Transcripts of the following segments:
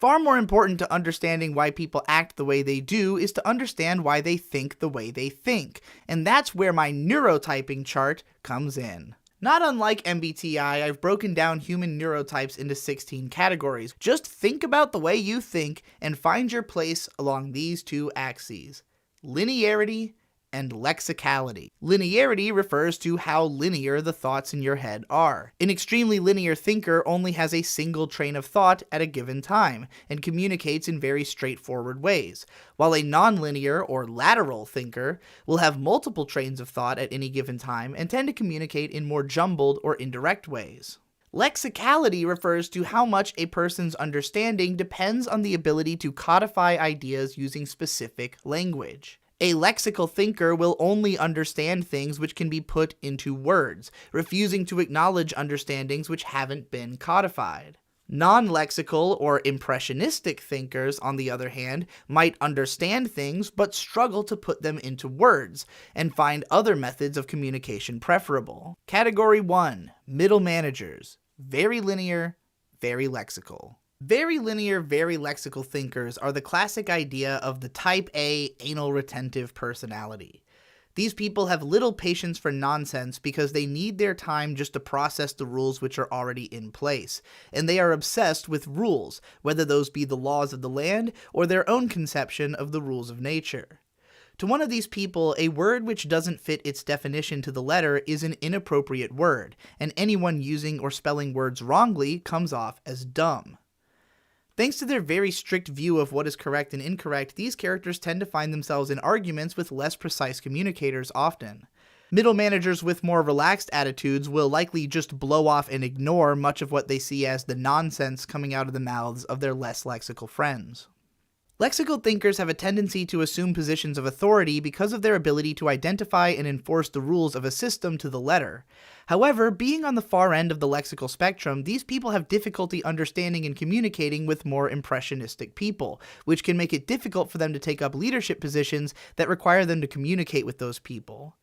Far more important to understanding why people act the way they do is to understand why they think the way they think, and that's where my neurotyping chart comes in. Not unlike MBTI, I've broken down human neurotypes into 16 categories. Just think about the way you think and find your place along these two axes: linearity and lexicality. Linearity refers to how linear the thoughts in your head are. An extremely linear thinker only has a single train of thought at a given time, and communicates in very straightforward ways, while a non-linear or lateral thinker will have multiple trains of thought at any given time and tend to communicate in more jumbled or indirect ways. Lexicality refers to how much a person's understanding depends on the ability to codify ideas using specific language. A lexical thinker will only understand things which can be put into words, refusing to acknowledge understandings which haven't been codified. Non-lexical or impressionistic thinkers, on the other hand, might understand things but struggle to put them into words, and find other methods of communication preferable. Category 1. Middle managers. Very linear, very lexical. Very linear, very lexical thinkers are the classic idea of the type A anal retentive personality. These people have little patience for nonsense because they need their time just to process the rules which are already in place, and they are obsessed with rules, whether those be the laws of the land or their own conception of the rules of nature. To one of these people, a word which doesn't fit its definition to the letter is an inappropriate word, and anyone using or spelling words wrongly comes off as dumb. Thanks to their very strict view of what is correct and incorrect, these characters tend to find themselves in arguments with less precise communicators often. Middle managers with more relaxed attitudes will likely just blow off and ignore much of what they see as the nonsense coming out of the mouths of their less lexical friends. Lexical thinkers have a tendency to assume positions of authority because of their ability to identify and enforce the rules of a system to the letter. However, being on the far end of the lexical spectrum, these people have difficulty understanding and communicating with more impressionistic people, which can make it difficult for them to take up leadership positions that require them to communicate with those people.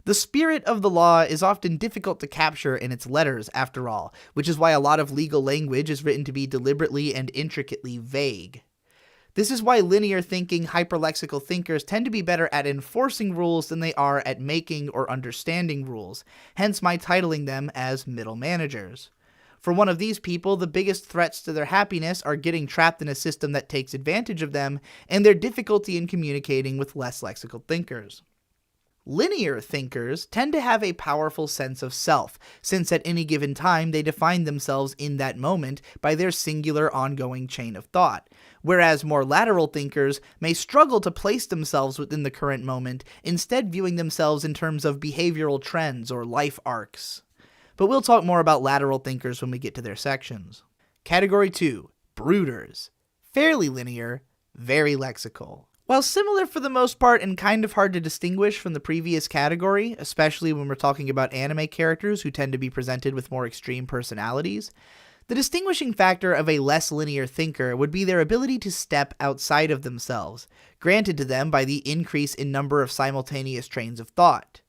The spirit of the law is often difficult to capture in its letters, after all, which is why a lot of legal language is written to be deliberately and intricately vague. This is why linear thinking, hyperlexical thinkers tend to be better at enforcing rules than they are at making or understanding rules, hence my titling them as middle managers. For one of these people, the biggest threats to their happiness are getting trapped in a system that takes advantage of them, and their difficulty in communicating with less lexical thinkers. Linear thinkers tend to have a powerful sense of self, since at any given time they define themselves in that moment by their singular ongoing chain of thought, whereas more lateral thinkers may struggle to place themselves within the current moment, instead viewing themselves in terms of behavioral trends or life arcs. But we'll talk more about lateral thinkers when we get to their sections. Category 2. Brooders. Fairly linear, very lexical. While similar for the most part and kind of hard to distinguish from the previous category, especially when we're talking about anime characters who tend to be presented with more extreme personalities, the distinguishing factor of a less linear thinker would be their ability to step outside of themselves, granted to them by the increase in number of simultaneous trains of thought.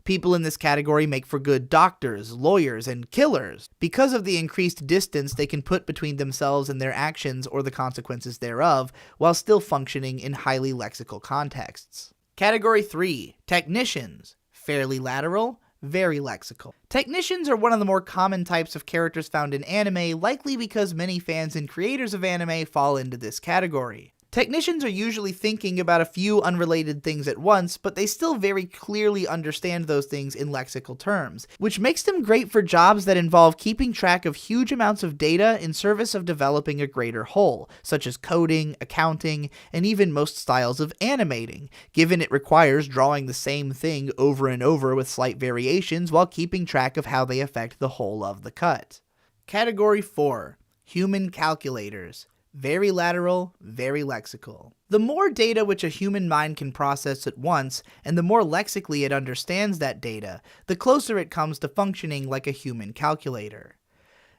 People in this category make for good doctors, lawyers, and killers, because of the increased distance they can put between themselves and their actions or the consequences thereof, while still functioning in highly lexical contexts. Category 3. Technicians. Fairly lateral, very lexical. Technicians are one of the more common types of characters found in anime, likely because many fans and creators of anime fall into this category. Technicians are usually thinking about a few unrelated things at once, but they still very clearly understand those things in lexical terms, which makes them great for jobs that involve keeping track of huge amounts of data in service of developing a greater whole, such as coding, accounting, and even most styles of animating, given it requires drawing the same thing over and over with slight variations while keeping track of how they affect the whole of the cut. Category 4. Human calculators. Very lateral, very lexical. The more data which a human mind can process at once, and the more lexically it understands that data, the closer it comes to functioning like a human calculator.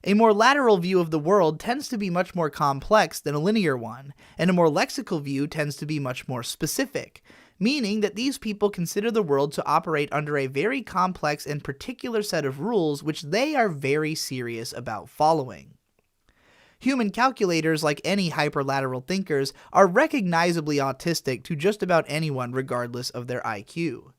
A more lateral view of the world tends to be much more complex than a linear one, and a more lexical view tends to be much more specific, meaning that these people consider the world to operate under a very complex and particular set of rules which they are very serious about following. Human calculators, like any hyperlateral thinkers, are recognizably autistic to just about anyone regardless of their IQ.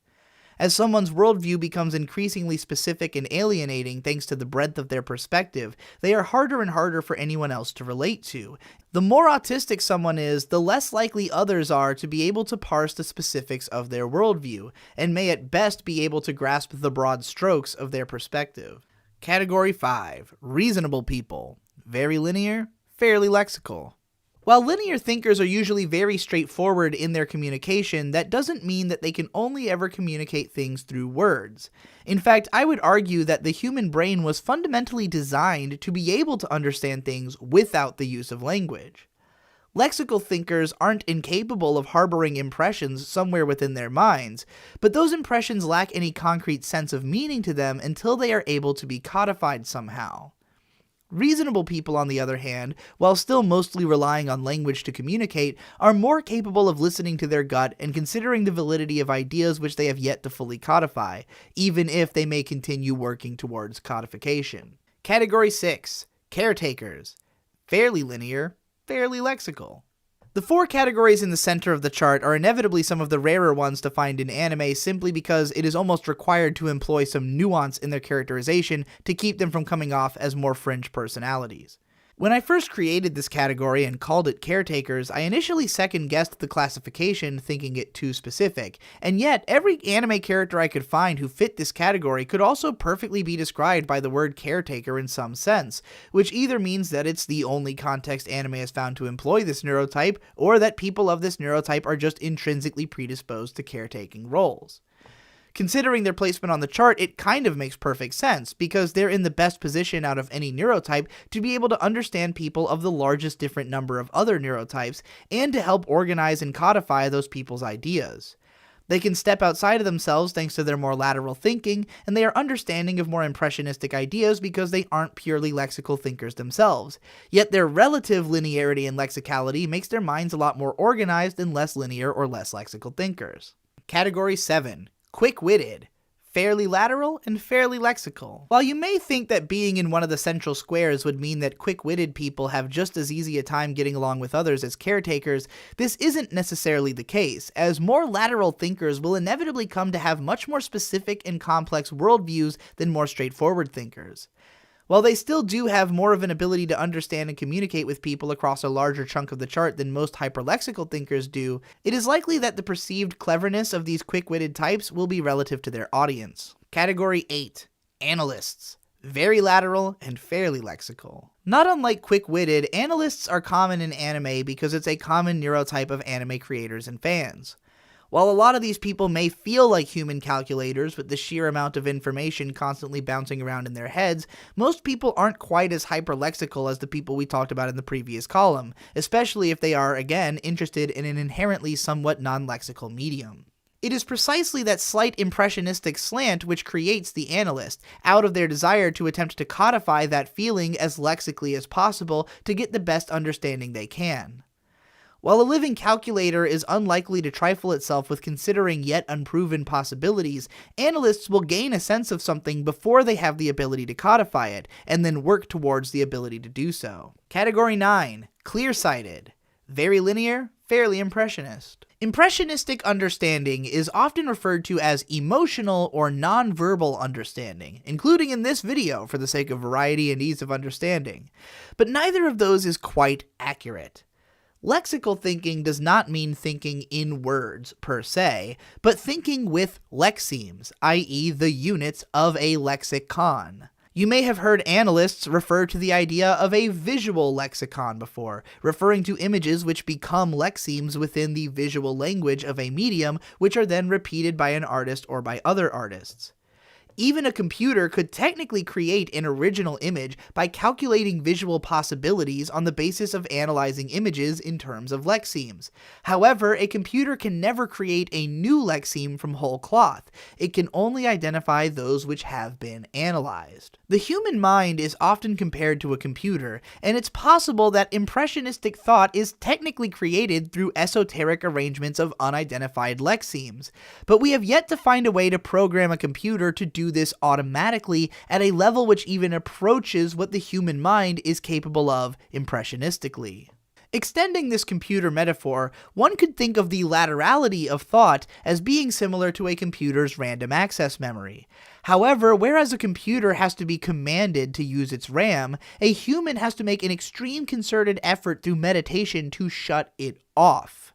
As someone's worldview becomes increasingly specific and alienating thanks to the breadth of their perspective, they are harder and harder for anyone else to relate to. The more autistic someone is, the less likely others are to be able to parse the specifics of their worldview, and may at best be able to grasp the broad strokes of their perspective. Category 5. Reasonable people. Very linear, fairly lexical. While linear thinkers are usually very straightforward in their communication, that doesn't mean that they can only ever communicate things through words. In fact, I would argue that the human brain was fundamentally designed to be able to understand things without the use of language. Lexical thinkers aren't incapable of harboring impressions somewhere within their minds, but those impressions lack any concrete sense of meaning to them until they are able to be codified somehow. Reasonable people, on the other hand, while still mostly relying on language to communicate, are more capable of listening to their gut and considering the validity of ideas which they have yet to fully codify, even if they may continue working towards codification. Category 6. Caretakers. Fairly linear, fairly lexical. The 4 categories in the center of the chart are inevitably some of the rarer ones to find in anime simply because it is almost required to employ some nuance in their characterization to keep them from coming off as more fringe personalities. When I first created this category and called it Caretakers, I initially second-guessed the classification, thinking it too specific, and yet every anime character I could find who fit this category could also perfectly be described by the word caretaker in some sense, which either means that it's the only context anime has found to employ this neurotype, or that people of this neurotype are just intrinsically predisposed to caretaking roles. Considering their placement on the chart, it kind of makes perfect sense, because they're in the best position out of any neurotype to be able to understand people of the largest different number of other neurotypes, and to help organize and codify those people's ideas. They can step outside of themselves thanks to their more lateral thinking, and they are understanding of more impressionistic ideas because they aren't purely lexical thinkers themselves. Yet their relative linearity and lexicality makes their minds a lot more organized than less linear or less lexical thinkers. Category 7. Quick-witted, fairly lateral, and fairly lexical. While you may think that being in one of the central squares would mean that quick-witted people have just as easy a time getting along with others as caretakers, this isn't necessarily the case, as more lateral thinkers will inevitably come to have much more specific and complex worldviews than more straightforward thinkers. While they still do have more of an ability to understand and communicate with people across a larger chunk of the chart than most hyperlexical thinkers do, it is likely that the perceived cleverness of these quick-witted types will be relative to their audience. Category 8. Analysts. Very lateral and fairly lexical. Not unlike quick-witted, analysts are common in anime because it's a common neurotype of anime creators and fans. While a lot of these people may feel like human calculators with the sheer amount of information constantly bouncing around in their heads, most people aren't quite as hyperlexical as the people we talked about in the previous column, especially if they are, again, interested in an inherently somewhat non-lexical medium. It is precisely that slight impressionistic slant which creates the analyst, out of their desire to attempt to codify that feeling as lexically as possible to get the best understanding they can. While a living calculator is unlikely to trifle itself with considering yet unproven possibilities, analysts will gain a sense of something before they have the ability to codify it, and then work towards the ability to do so. Category 9. Clear-sighted. Very linear, fairly impressionist. Impressionistic understanding is often referred to as emotional or non-verbal understanding, including in this video for the sake of variety and ease of understanding. But neither of those is quite accurate. Lexical thinking does not mean thinking in words, per se, but thinking with lexemes, i.e. the units of a lexicon. You may have heard analysts refer to the idea of a visual lexicon before, referring to images which become lexemes within the visual language of a medium, which are then repeated by an artist or by other artists. Even a computer could technically create an original image by calculating visual possibilities on the basis of analyzing images in terms of lexemes. However, a computer can never create a new lexeme from whole cloth. It can only identify those which have been analyzed. The human mind is often compared to a computer, and it's possible that impressionistic thought is technically created through esoteric arrangements of unidentified lexemes. But we have yet to find a way to program a computer to do do this automatically at a level which even approaches what the human mind is capable of impressionistically. Extending this computer metaphor, one could think of the laterality of thought as being similar to a computer's random access memory. However, whereas a computer has to be commanded to use its RAM, a human has to make an extreme concerted effort through meditation to shut it off.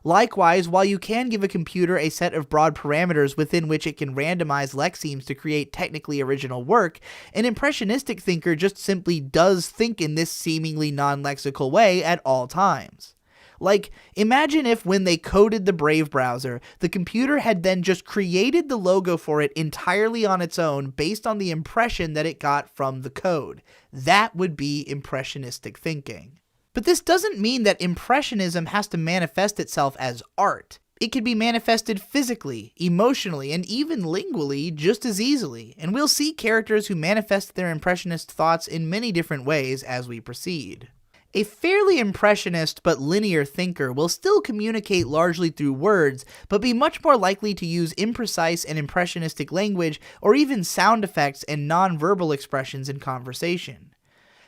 Likewise, while you can give a computer a set of broad parameters within which it can randomize lexemes to create technically original work, an impressionistic thinker just simply does think in this seemingly non-lexical way at all times. Like, imagine if when they coded the Brave browser, the computer had then just created the logo for it entirely on its own based on the impression that it got from the code. That would be impressionistic thinking. But this doesn't mean that impressionism has to manifest itself as art. It can be manifested physically, emotionally, and even lingually just as easily, and we'll see characters who manifest their impressionist thoughts in many different ways as we proceed. A fairly impressionist but linear thinker will still communicate largely through words, but be much more likely to use imprecise and impressionistic language or even sound effects and non-verbal expressions in conversation.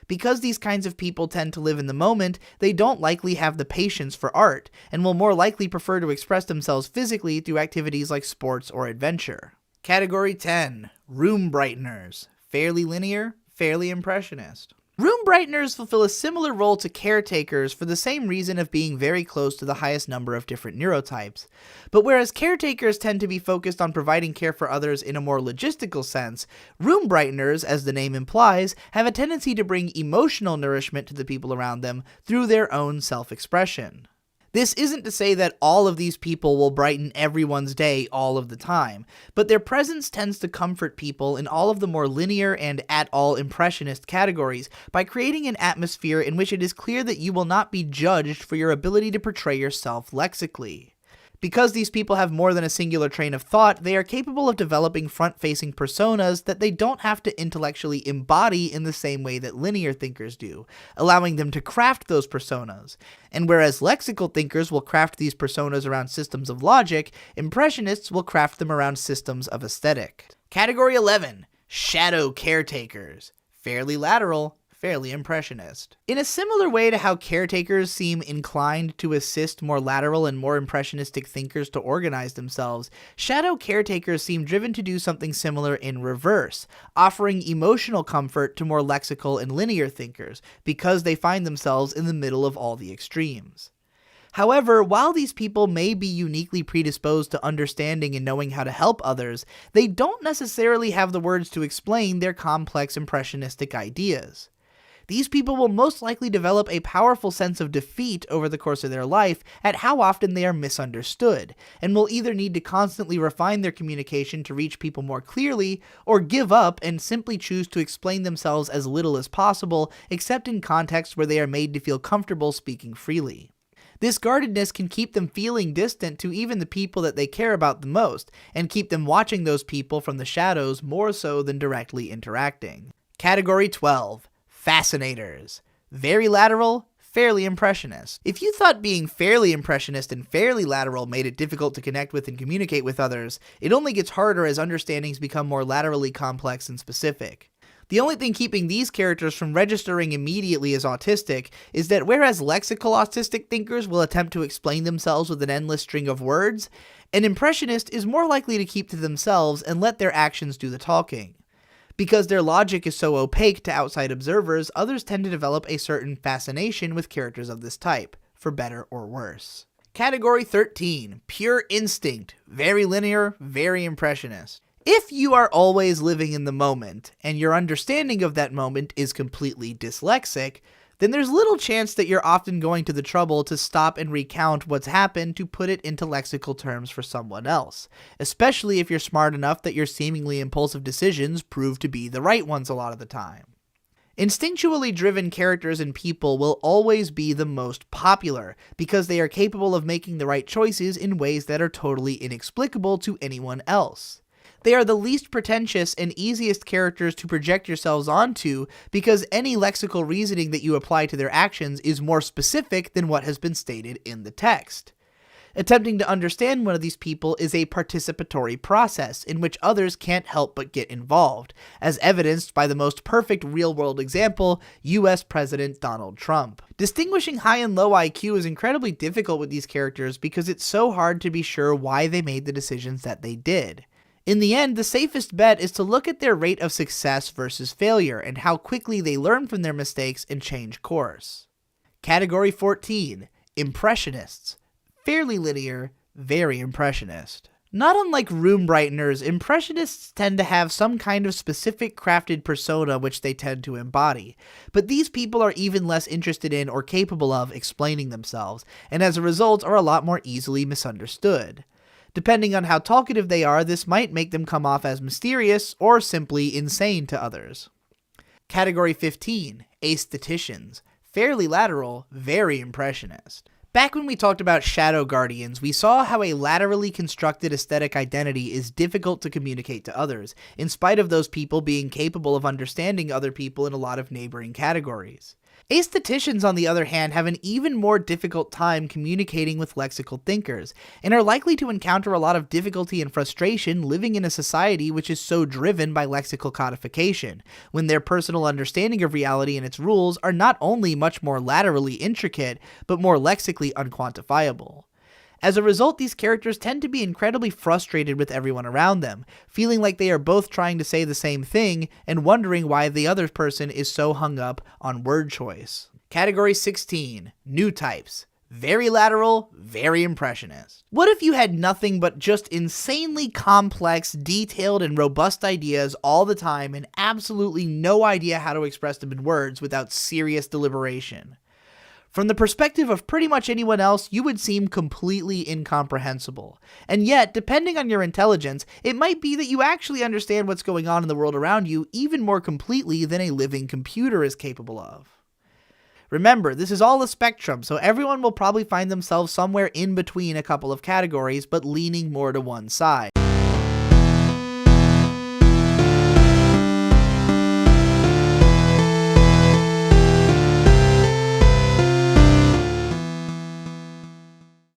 Because these kinds of people tend to live in the moment, they don't likely have the patience for art, and will more likely prefer to express themselves physically through activities like sports or adventure. Category 10. Room brighteners. Fairly linear, fairly impressionist. Room brighteners fulfill a similar role to caretakers for the same reason of being very close to the highest number of different neurotypes. But whereas caretakers tend to be focused on providing care for others in a more logistical sense, room brighteners, as the name implies, have a tendency to bring emotional nourishment to the people around them through their own self-expression. This isn't to say that all of these people will brighten everyone's day all of the time, but their presence tends to comfort people in all of the more linear and at-all impressionist categories by creating an atmosphere in which it is clear that you will not be judged for your ability to portray yourself lexically. Because these people have more than a singular train of thought, they are capable of developing front-facing personas that they don't have to intellectually embody in the same way that linear thinkers do, allowing them to craft those personas. And whereas lexical thinkers will craft these personas around systems of logic, impressionists will craft them around systems of aesthetic. Category 11. Shadow caretakers. Fairly lateral, fairly impressionist. In a similar way to how caretakers seem inclined to assist more lateral and more impressionistic thinkers to organize themselves, shadow caretakers seem driven to do something similar in reverse, offering emotional comfort to more lexical and linear thinkers, because they find themselves in the middle of all the extremes. However, while these people may be uniquely predisposed to understanding and knowing how to help others, they don't necessarily have the words to explain their complex impressionistic ideas. These people will most likely develop a powerful sense of defeat over the course of their life at how often they are misunderstood, and will either need to constantly refine their communication to reach people more clearly, or give up and simply choose to explain themselves as little as possible, except in contexts where they are made to feel comfortable speaking freely. This guardedness can keep them feeling distant to even the people that they care about the most, and keep them watching those people from the shadows more so than directly interacting. Category 12. Fascinators. Very lateral, fairly impressionist. If you thought being fairly impressionist and fairly lateral made it difficult to connect with and communicate with others, it only gets harder as understandings become more laterally complex and specific. The only thing keeping these characters from registering immediately as autistic is that whereas lexical autistic thinkers will attempt to explain themselves with an endless string of words, an impressionist is more likely to keep to themselves and let their actions do the talking. Because their logic is so opaque to outside observers, others tend to develop a certain fascination with characters of this type, for better or worse. Category 13. Pure instinct. Very linear, very impressionist. If you are always living in the moment, and your understanding of that moment is completely dyslexic, then there's little chance that you're often going to the trouble to stop and recount what's happened to put it into lexical terms for someone else, especially if you're smart enough that your seemingly impulsive decisions prove to be the right ones a lot of the time. Instinctually driven characters and people will always be the most popular, because they are capable of making the right choices in ways that are totally inexplicable to anyone else. They are the least pretentious and easiest characters to project yourselves onto because any lexical reasoning that you apply to their actions is more specific than what has been stated in the text. Attempting to understand one of these people is a participatory process in which others can't help but get involved, as evidenced by the most perfect real-world example, US President Donald Trump. Distinguishing high and low IQ is incredibly difficult with these characters because it's so hard to be sure why they made the decisions that they did. In the end, the safest bet is to look at their rate of success versus failure and how quickly they learn from their mistakes and change course. Category 14. Impressionists. Fairly linear, very impressionist. Not unlike room brighteners, impressionists tend to have some kind of specific crafted persona which they tend to embody, but these people are even less interested in or capable of explaining themselves, and as a result are a lot more easily misunderstood. Depending on how talkative they are, this might make them come off as mysterious or simply insane to others. Category 15. Aestheticians. Fairly lateral, very impressionist. Back when we talked about Shadow Guardians, we saw how a laterally constructed aesthetic identity is difficult to communicate to others, in spite of those people being capable of understanding other people in a lot of neighboring categories. Aestheticians, on the other hand, have an even more difficult time communicating with lexical thinkers, and are likely to encounter a lot of difficulty and frustration living in a society which is so driven by lexical codification, when their personal understanding of reality and its rules are not only much more laterally intricate, but more lexically unquantifiable. As a result, these characters tend to be incredibly frustrated with everyone around them, feeling like they are both trying to say the same thing and wondering why the other person is so hung up on word choice. Category 16. New types. Very lateral, very impressionist. What if you had nothing but just insanely complex, detailed, and robust ideas all the time and absolutely no idea how to express them in words without serious deliberation? From the perspective of pretty much anyone else, you would seem completely incomprehensible. And yet, depending on your intelligence, it might be that you actually understand what's going on in the world around you even more completely than a living computer is capable of. Remember, this is all a spectrum, so everyone will probably find themselves somewhere in between a couple of categories, but leaning more to one side.